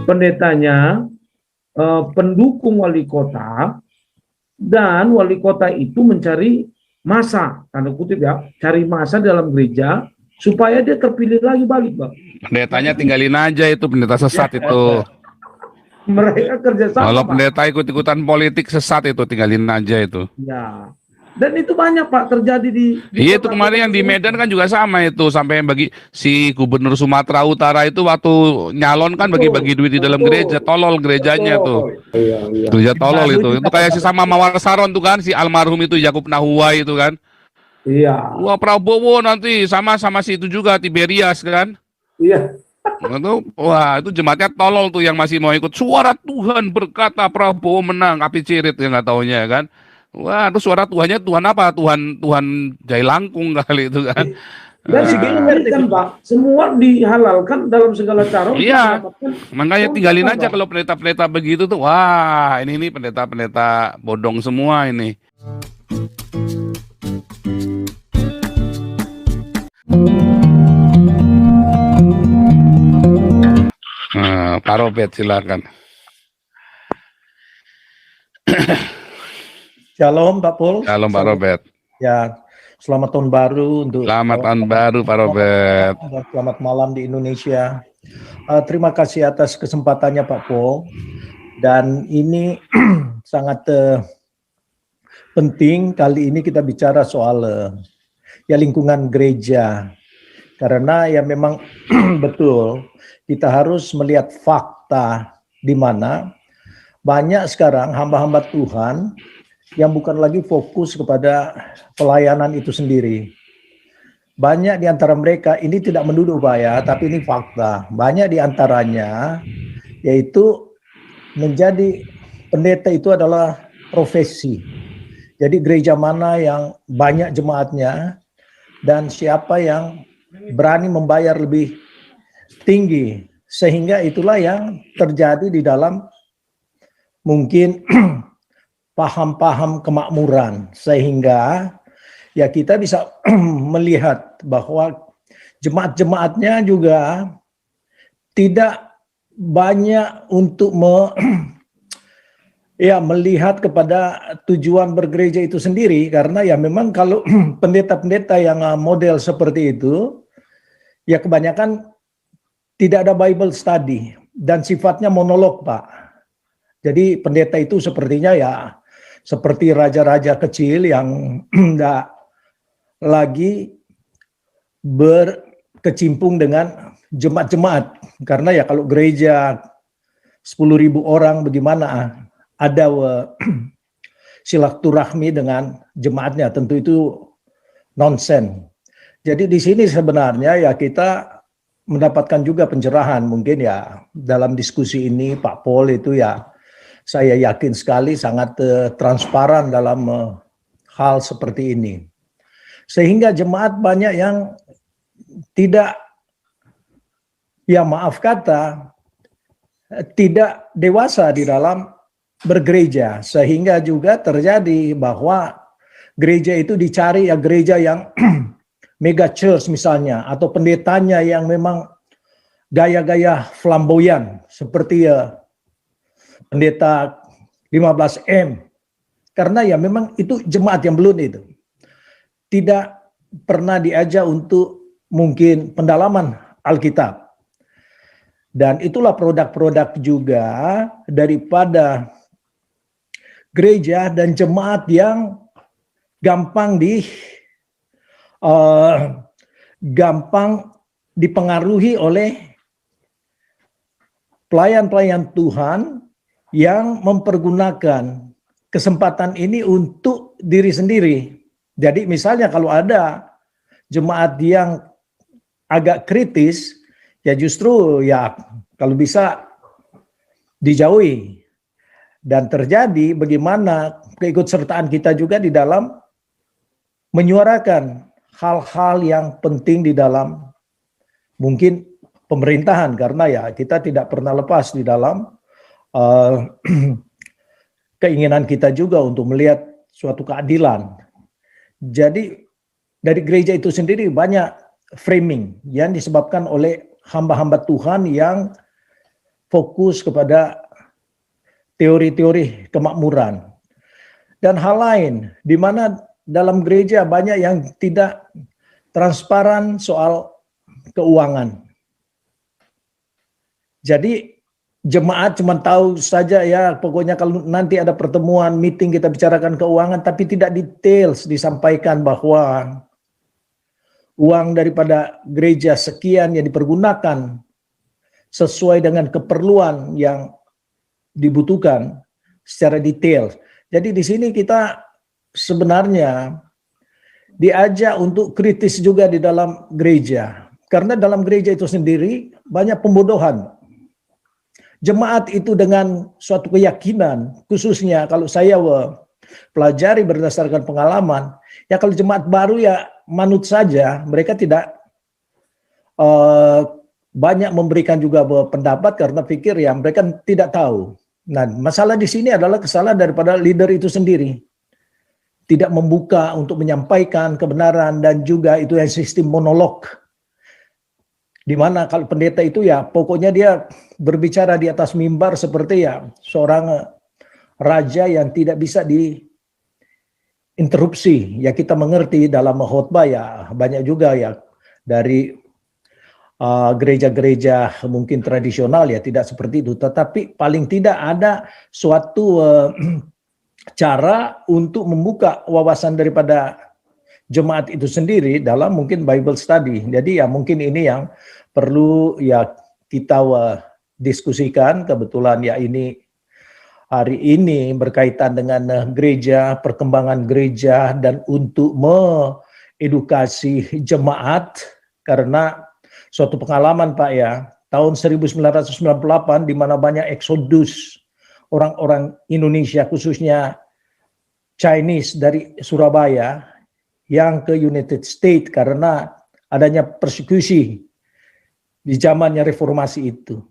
Pendetanya pendukung wali kota, dan wali kota itu mencari masa, tanda kutip ya, cari masa dalam gereja supaya dia terpilih lagi balik, Bang. Pendetanya tinggalin aja, itu pendeta sesat itu. Mereka kerjasama, Kalau Pak. pendeta ikut-ikutan politik sesat itu, tinggalin aja itu. Ya. Dan itu banyak, Pak, terjadi di Iya, itu kemarin yang di Medan kan juga sama itu, sampai yang bagi si Gubernur Sumatera Utara itu waktu nyalon kan bagi-bagi duit di dalam gereja, tolol gerejanya tuh. Iya. Gereja tolol itu. Itu kayak si Juga. sama Mawar Saron tuh kan, si almarhum itu Yakub Nahuai itu kan. Iya. Wah, Prabowo nanti sama si itu juga Tiberias kan. Iya. Wah, itu jemaatnya tolol tuh yang masih mau ikut. Suara Tuhan berkata Prabowo menang, api cirit yang nggak taunya kan. Wah, itu suara Tuhannya Tuhan apa? Tuhan Jailangkung kali itu kan. Dan itu kan, Pak, semua dihalalkan dalam segala cara. Iya, makanya tinggalin aja kalau pendeta-pendeta begitu tuh. Wah, ini pendeta-pendeta bodong semua ini. Nah, Pak Robert silakan. Shalom Pak Pol. Shalom Pak Robert. Ya, selamat tahun baru untuk Selamat tahun baru Pak Robert. dan selamat malam di Indonesia. Terima kasih atas kesempatannya Pak Pol. Dan ini sangat penting kali ini kita bicara soal ya lingkungan gereja. Karena ya memang betul kita harus melihat fakta di mana banyak sekarang hamba-hamba Tuhan yang bukan lagi fokus kepada pelayanan itu sendiri. Banyak di antara mereka, ini tidak menuduh Pak ya, tapi ini fakta. Banyak di antaranya yaitu menjadi pendeta itu adalah profesi. Jadi gereja mana yang banyak jemaatnya dan siapa yang berani membayar lebih tinggi, sehingga itulah yang terjadi di dalam mungkin paham-paham kemakmuran, sehingga ya kita bisa melihat bahwa jemaat-jemaatnya juga tidak banyak untuk melihat kepada tujuan bergereja itu sendiri, karena ya memang kalau pendeta-pendeta yang model seperti itu ya kebanyakan tidak ada Bible study dan sifatnya monolog, Pak. Jadi pendeta itu sepertinya ya seperti raja-raja kecil yang tidak lagi berkecimpung dengan jemaat-jemaat. Karena ya kalau gereja 10.000 orang bagaimana ada silaturahmi dengan jemaatnya, tentu itu nonsen. Jadi di sini sebenarnya ya kita mendapatkan juga pencerahan mungkin ya dalam diskusi ini Pak Pol itu ya saya yakin sekali sangat transparan dalam hal seperti ini. Sehingga jemaat banyak yang tidak, ya maaf kata, tidak dewasa di dalam bergereja. Sehingga juga terjadi bahwa gereja itu dicari ya gereja yang mega church misalnya, atau pendetanya yang memang gaya-gaya flamboyan seperti ya pendeta 15M. Karena ya memang itu jemaat yang belum itu. Tidak pernah diajak untuk mungkin pendalaman Alkitab. Dan itulah produk-produk juga daripada gereja dan jemaat yang gampang dipengaruhi oleh pelayan-pelayan Tuhan yang mempergunakan kesempatan ini untuk diri sendiri. Jadi misalnya kalau ada jemaat yang agak kritis, ya justru ya kalau bisa dijauhi. Dan terjadi bagaimana keikutsertaan kita juga di dalam menyuarakan hal-hal yang penting di dalam mungkin pemerintahan, karena ya kita tidak pernah lepas di dalam keinginan kita juga untuk melihat suatu keadilan. Jadi dari gereja itu sendiri banyak framing yang disebabkan oleh hamba-hamba Tuhan yang fokus kepada teori-teori kemakmuran. Dan hal lain, di mana dalam gereja banyak yang tidak transparan soal keuangan. Jadi jemaat cuma tahu saja ya, pokoknya kalau nanti ada pertemuan, meeting kita bicarakan keuangan, tapi tidak details disampaikan bahwa uang daripada gereja sekian yang dipergunakan sesuai dengan keperluan yang dibutuhkan secara detail. Jadi di sini kita sebenarnya diajak untuk kritis juga di dalam gereja. Karena dalam gereja itu sendiri banyak pembodohan. Jemaat itu dengan suatu keyakinan, khususnya kalau saya pelajari berdasarkan pengalaman, ya kalau jemaat baru ya manut saja, mereka tidak banyak memberikan juga pendapat karena pikir ya mereka tidak tahu. Nah, masalah di sini adalah kesalahan daripada leader itu sendiri. Tidak membuka untuk menyampaikan kebenaran dan juga itu yang sistem monolog. Di mana kalau pendeta itu ya pokoknya dia berbicara di atas mimbar seperti ya seorang raja yang tidak bisa diinterupsi. Ya kita mengerti dalam khotbah ya banyak juga ya dari gereja-gereja mungkin tradisional ya tidak seperti itu. Tetapi paling tidak ada suatu cara untuk membuka wawasan daripada jemaat itu sendiri dalam mungkin Bible study. Jadi ya mungkin ini yang perlu ya kita diskusikan. Kebetulan ya ini hari ini berkaitan dengan gereja, perkembangan gereja dan untuk mengedukasi jemaat karena suatu pengalaman Pak ya, tahun 1998 di mana banyak eksodus orang-orang Indonesia khususnya Chinese dari Surabaya yang ke United States karena adanya persekusi di zamannya reformasi itu.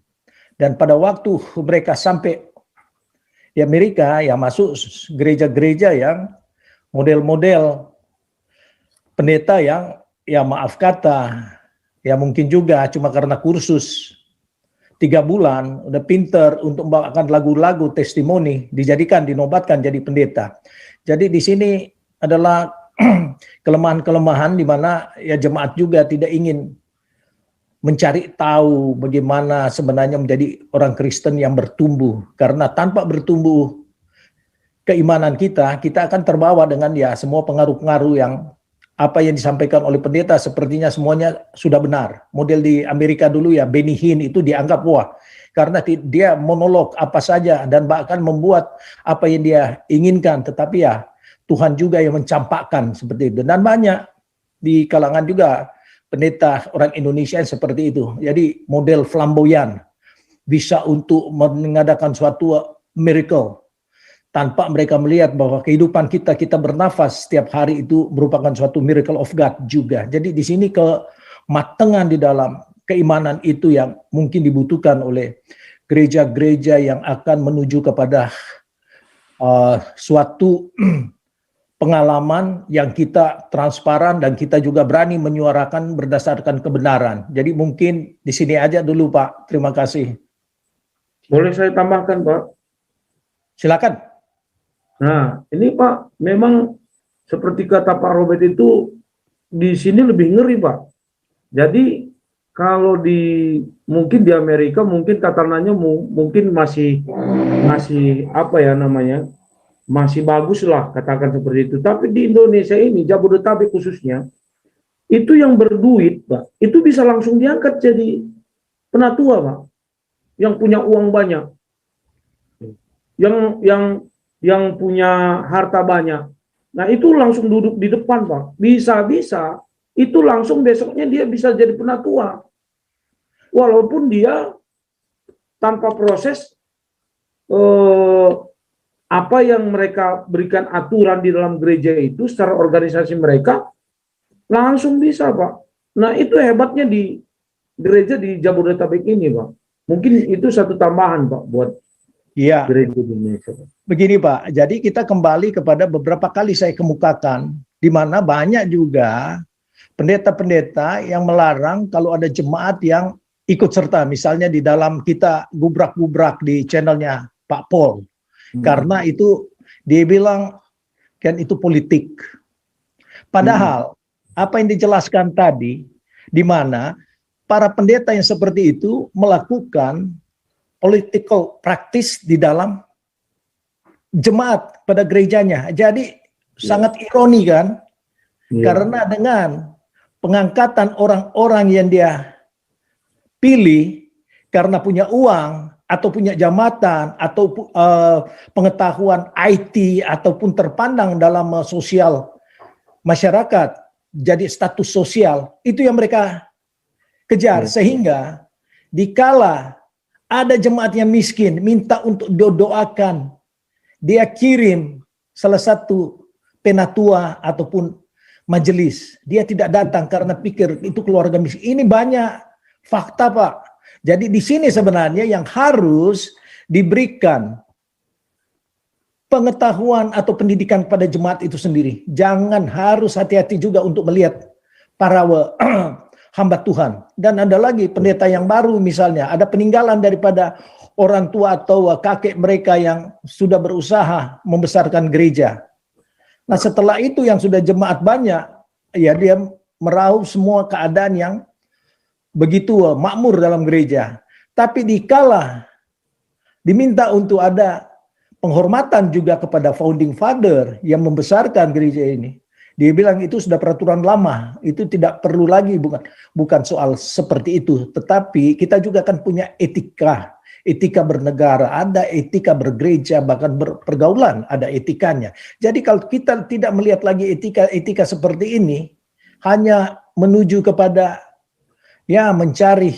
Dan pada waktu mereka sampai di Amerika, ya masuk gereja-gereja yang model-model pendeta yang ya maaf kata, ya mungkin juga cuma karena kursus 3 bulan, udah pinter untuk membawakan lagu-lagu testimoni, dijadikan, dinobatkan jadi pendeta. Jadi di sini adalah kelemahan-kelemahan di mana ya jemaat juga tidak ingin mencari tahu bagaimana sebenarnya menjadi orang Kristen yang bertumbuh. Karena tanpa bertumbuh keimanan kita akan terbawa dengan ya semua pengaruh-pengaruh yang apa yang disampaikan oleh pendeta sepertinya semuanya sudah benar. Model di Amerika dulu ya Benny Hinn itu dianggap wah karena dia monolog apa saja dan bahkan membuat apa yang dia inginkan, tetapi ya Tuhan juga yang mencampakkan seperti itu. Dan banyak di kalangan juga pendeta orang Indonesia yang seperti itu. Jadi model flamboyan, bisa untuk mengadakan suatu miracle tanpa mereka melihat bahwa kehidupan kita bernafas setiap hari itu merupakan suatu miracle of God juga. Jadi di sini kematangan di dalam keimanan itu yang mungkin dibutuhkan oleh gereja-gereja yang akan menuju kepada suatu pengalaman yang kita transparan dan kita juga berani menyuarakan berdasarkan kebenaran. Jadi mungkin di sini aja dulu Pak. Terima kasih. Boleh saya tambahkan Pak? Silakan. Nah, ini Pak, memang seperti kata Pak Robert itu di sini lebih ngeri Pak. Jadi kalau mungkin di Amerika mungkin tatanannya mungkin masih apa ya namanya? Masih bagus lah katakan seperti itu. Tapi di Indonesia ini Jabodetabek khususnya itu yang berduit Pak, itu bisa langsung diangkat jadi penatua Pak. Yang punya uang banyak. Yang punya harta banyak. Nah, itu langsung duduk di depan Pak. Bisa-bisa itu langsung besoknya dia bisa jadi penatua. Walaupun dia tanpa proses apa yang mereka berikan aturan di dalam gereja itu secara organisasi mereka langsung bisa Pak. Nah itu hebatnya di gereja di Jabodetabek ini Pak. Mungkin itu satu tambahan Pak buat gereja di Indonesia. Begini Pak, jadi kita kembali kepada beberapa kali saya kemukakan di mana banyak juga pendeta-pendeta yang melarang kalau ada jemaat yang ikut serta, misalnya di dalam kita gubrak-gubrak di channelnya Pak Paul, karena itu dia bilang kan itu politik. Padahal apa yang dijelaskan tadi, di mana para pendeta yang seperti itu melakukan political practice di dalam jemaat pada gerejanya. Jadi sangat ironi kan, karena dengan pengangkatan orang-orang yang dia pilih karena punya uang atau punya jabatan atau pengetahuan IT ataupun terpandang dalam sosial masyarakat, jadi status sosial, itu yang mereka kejar. Sehingga dikala ada jemaat yang miskin minta untuk didoakan, dia kirim salah satu penatua ataupun majelis, dia tidak datang karena pikir itu keluarga miskin. Ini banyak fakta, Pak. Jadi di sini sebenarnya yang harus diberikan pengetahuan atau pendidikan pada jemaat itu sendiri. Jangan, harus hati-hati juga untuk melihat para hamba Tuhan. Dan ada lagi pendeta yang baru, misalnya ada peninggalan daripada orang tua atau kakek mereka yang sudah berusaha membesarkan gereja. Nah, setelah itu yang sudah jemaat banyak, ya dia meraup semua keadaan yang begitu makmur dalam gereja. Tapi dikala diminta untuk ada penghormatan juga kepada founding father yang membesarkan gereja ini, dia bilang itu sudah peraturan lama, itu tidak perlu lagi, bukan soal seperti itu. Tetapi kita juga kan punya etika bernegara, ada etika bergereja, bahkan berpergaulan ada etikanya. Jadi kalau kita tidak melihat lagi etika seperti ini, hanya menuju kepada mencari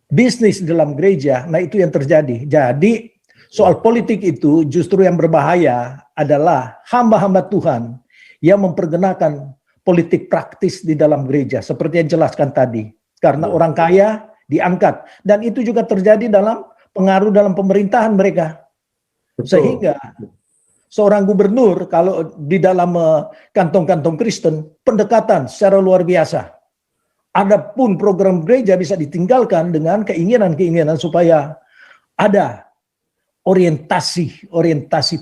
bisnis dalam gereja, nah itu yang terjadi. Jadi soal politik itu justru yang berbahaya adalah hamba-hamba Tuhan yang mempergunakan politik praktis di dalam gereja, seperti yang jelaskan tadi. Karena orang kaya diangkat, dan itu juga terjadi dalam pengaruh dalam pemerintahan mereka. Sehingga seorang gubernur kalau di dalam kantong-kantong Kristen, pendekatan secara luar biasa. Adapun program gereja bisa ditinggalkan dengan keinginan-keinginan supaya ada orientasi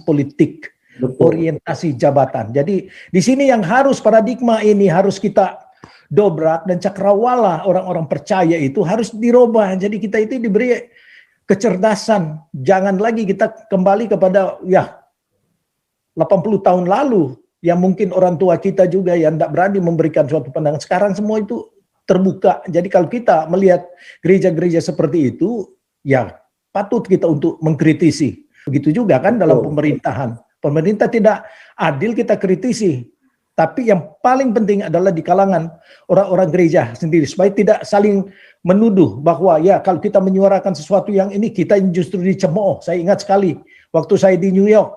politik, orientasi jabatan. Jadi di sini yang harus paradigma ini harus kita dobrak, dan cakrawala orang-orang percaya itu harus dirubah. Jadi kita itu diberi kecerdasan. Jangan lagi kita kembali kepada 80 tahun lalu yang mungkin orang tua kita juga yang tidak berani memberikan suatu pandangan. Sekarang semua itu terbuka. Jadi kalau kita melihat gereja-gereja seperti itu, ya patut kita untuk mengkritisi. Begitu juga kan dalam pemerintahan. Pemerintah tidak adil, kita kritisi. Tapi yang paling penting adalah di kalangan orang-orang gereja sendiri, supaya tidak saling menuduh bahwa kalau kita menyuarakan sesuatu yang ini, kita justru dicemooh. Saya ingat sekali waktu saya di New York,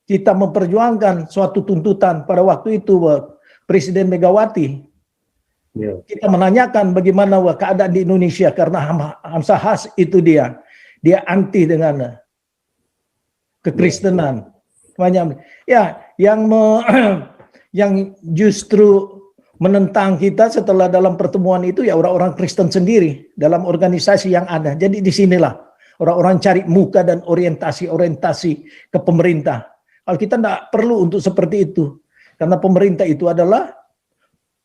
kita memperjuangkan suatu tuntutan pada waktu itu Presiden Megawati. Kita menanyakan bagaimana keadaan di Indonesia, karena Hamzah Has itu dia anti dengan kekristenan. Yang justru menentang kita setelah dalam pertemuan itu orang-orang Kristen sendiri dalam organisasi yang ada. Jadi disinilah orang-orang cari muka dan orientasi ke pemerintah. Kalau kita tidak perlu untuk seperti itu, karena pemerintah itu adalah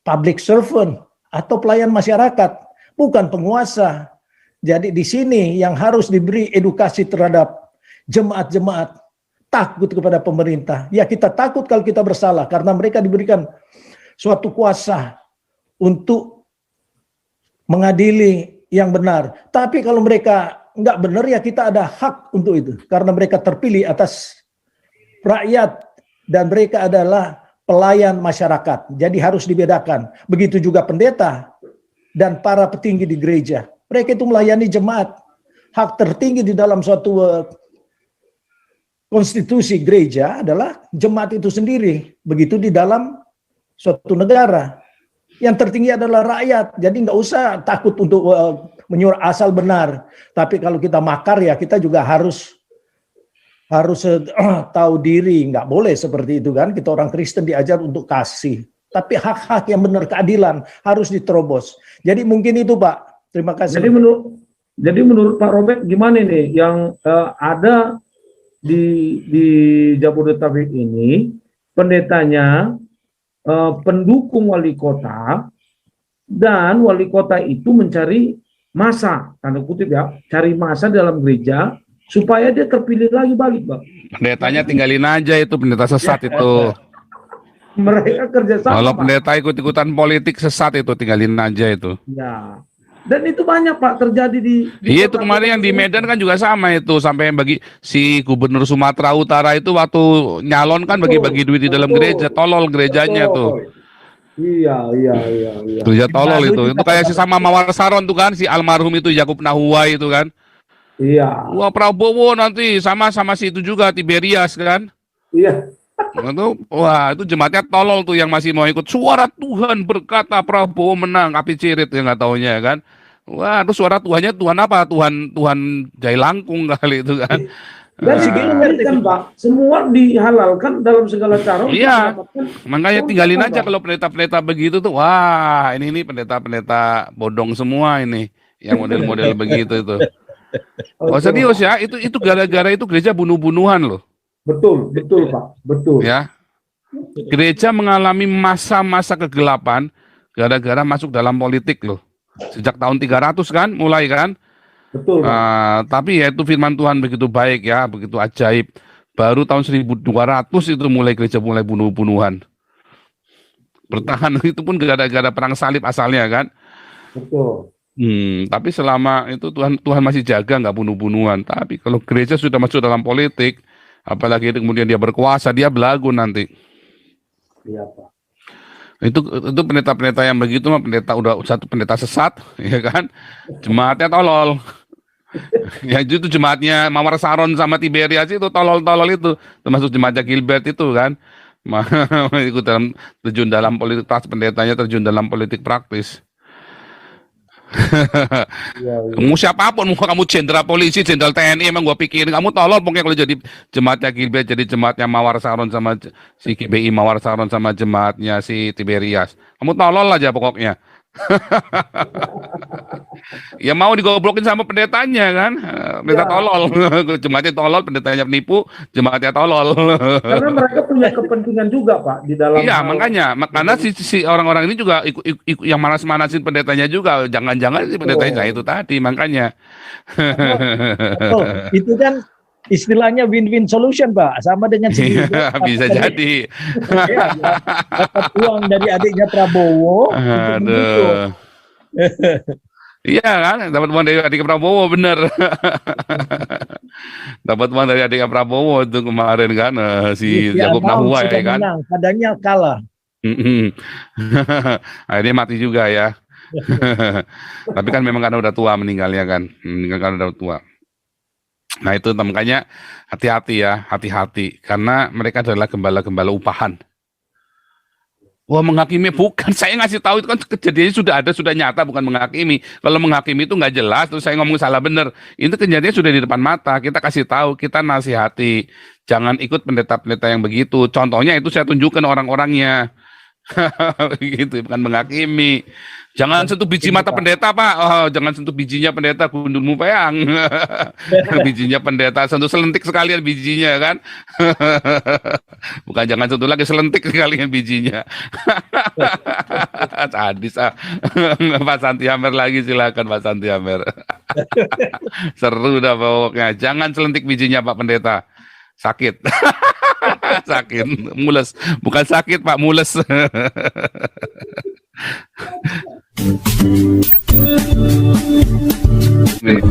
public servant atau pelayan masyarakat, bukan penguasa. Jadi di sini yang harus diberi edukasi terhadap jemaat-jemaat, takut kepada pemerintah. Ya, kita takut kalau kita bersalah, karena mereka diberikan suatu kuasa untuk mengadili yang benar. Tapi kalau mereka nggak benar, ya kita ada hak untuk itu, karena mereka terpilih atas rakyat dan mereka adalah pelayan masyarakat. Jadi harus dibedakan. Begitu juga pendeta dan para petinggi di gereja. Mereka itu melayani jemaat. Hak tertinggi di dalam suatu konstitusi gereja adalah jemaat itu sendiri. Begitu di dalam suatu negara. Yang tertinggi adalah rakyat. Jadi nggak usah takut untuk menyuruh asal benar. Tapi kalau kita makar, ya kita juga harus tahu diri. Nggak boleh seperti itu kan. Kita orang Kristen diajar untuk kasih. tapi hak-hak yang benar, keadilan harus diterobos. Jadi mungkin itu Pak. Terima kasih. Jadi menurut Pak Robert gimana nih yang ada di Jabodetabek ini, pendetanya pendukung wali kota, dan wali kota itu mencari massa, tanda kutip ya, cari massa dalam gereja supaya dia terpilih lagi balik, Bang. Pendetanya tinggalin aja, itu pendeta sesat itu. Mereka kerjasama. Kalau Pak. pendeta ikut-ikutan politik sesat itu, tinggalin aja itu. Ya. Dan itu banyak Pak terjadi di Iya, itu kemarin yang di Medan kan juga sama itu, sampai yang bagi si gubernur Sumatera Utara itu waktu nyalon kan bagi-bagi duit di dalam gereja, tolol gerejanya tuh. Iya. Gereja tolol itu kayak si sama Mawar Saron tuh kan, si almarhum itu Yakub Nahua itu kan. Iya. Wah, Prabowo nanti sama si itu juga Tiberias kan. Iya. Wah, itu jemaatnya tolol tuh yang masih mau ikut. Suara Tuhan berkata Prabowo menang, api cirit yang nggak taunya kan. Wah, itu suara Tuhannya Tuhan apa? Tuhan Jailangkung kali itu kan. Dan ini kan Pak, semua dihalalkan dalam segala cara. Iya, makanya tinggalin aja kalau pendeta-pendeta begitu tuh. Wah, ini pendeta-pendeta bodong semua ini, yang model-model begitu itu. Oh serius ya, itu gara-gara itu gereja bunuh-bunuhan loh. Betul Pak, betul. Ya, gereja mengalami masa-masa kegelapan gara-gara masuk dalam politik loh. Sejak tahun 300 kan, mulai kan. Betul. Tapi ya itu firman Tuhan begitu baik ya, begitu ajaib. Baru tahun 1200 itu mulai gereja mulai bunuh-bunuhan. Bertahan itu pun gara-gara perang salib asalnya kan. Betul. Tapi selama itu Tuhan masih jaga nggak bunuh-bunuhan. Tapi kalau gereja sudah masuk dalam politik, apalagi kemudian dia berkuasa, dia belagu nanti. Iya Pak. Itu pendeta-pendeta yang begitu mah pendeta sesat, ya kan? Jemaatnya tolol. Ya itu jemaatnya Mawar Saron sama Tiberias itu tolol-tolol itu, termasuk jemaatnya Gilbert itu kan. Ikut terjun dalam politik praktis, pendetanya terjun dalam politik praktis. Kamu siapapun, mau kamu jenderal polisi, jenderal TNI, emang gua pikirin kamu tolol pokoknya kalau jadi jemaatnya Gilbert, jadi jemaatnya Mawar Saron sama si GBI Mawar Saron sama jemaatnya si Tiberias. Kamu tolol aja pokoknya. Ya mau digoblokin sama pendetanya kan, pendeta tolol. Jemaatnya tolol, pendetanya penipu, jemaatnya tolol. Karena mereka punya kepentingan juga Pak di dalam. Iya, makanya karena si orang-orang ini juga ikut yang manas-manasin pendetanya juga. Jangan-jangan si pendetanya itu tadi, makanya. Itu kan istilahnya win-win solution Pak, sama dengan bisa jadi. Dapat uang dari adiknya Prabowo. Aduh. Iya kan, dapat uang dari adik Prabowo, bener. Dapat uang dari adik Prabowo itu kemarin kan, si Yakub Nahua ya kan. Menang, kadangnya kalah. Akhirnya mati juga ya. Tapi kan memang karena udah tua meninggalnya kan, karena udah tua. Nah itu makanya hati-hati ya, hati-hati. Karena mereka adalah gembala-gembala upahan. Wah menghakimi bukan, saya ngasih tahu itu kan kejadiannya sudah nyata, bukan menghakimi. Kalau menghakimi itu nggak jelas, terus saya ngomong salah bener. Itu kejadiannya sudah di depan mata, kita kasih tahu, kita nasihati. Jangan ikut pendeta-pendeta yang begitu. Contohnya itu saya tunjukkan orang-orangnya. Gitu, bukan menghakimi. Jangan sentuh biji mata pendeta Pak. Oh, jangan sentuh bijinya pendeta, gundulmu peyang. Bijinya pendeta, sentuh selentik sekalian bijinya kan. Bukan jangan sentuh lagi, selentik sekalian bijinya. Sadis ah. Pak Santi Amer lagi, silakan Pak Santi Amer. Seru dah pokoknya. Jangan selentik bijinya Pak Pendeta. Sakit. Sakit, mules. Bukan sakit Pak, mules. Nih.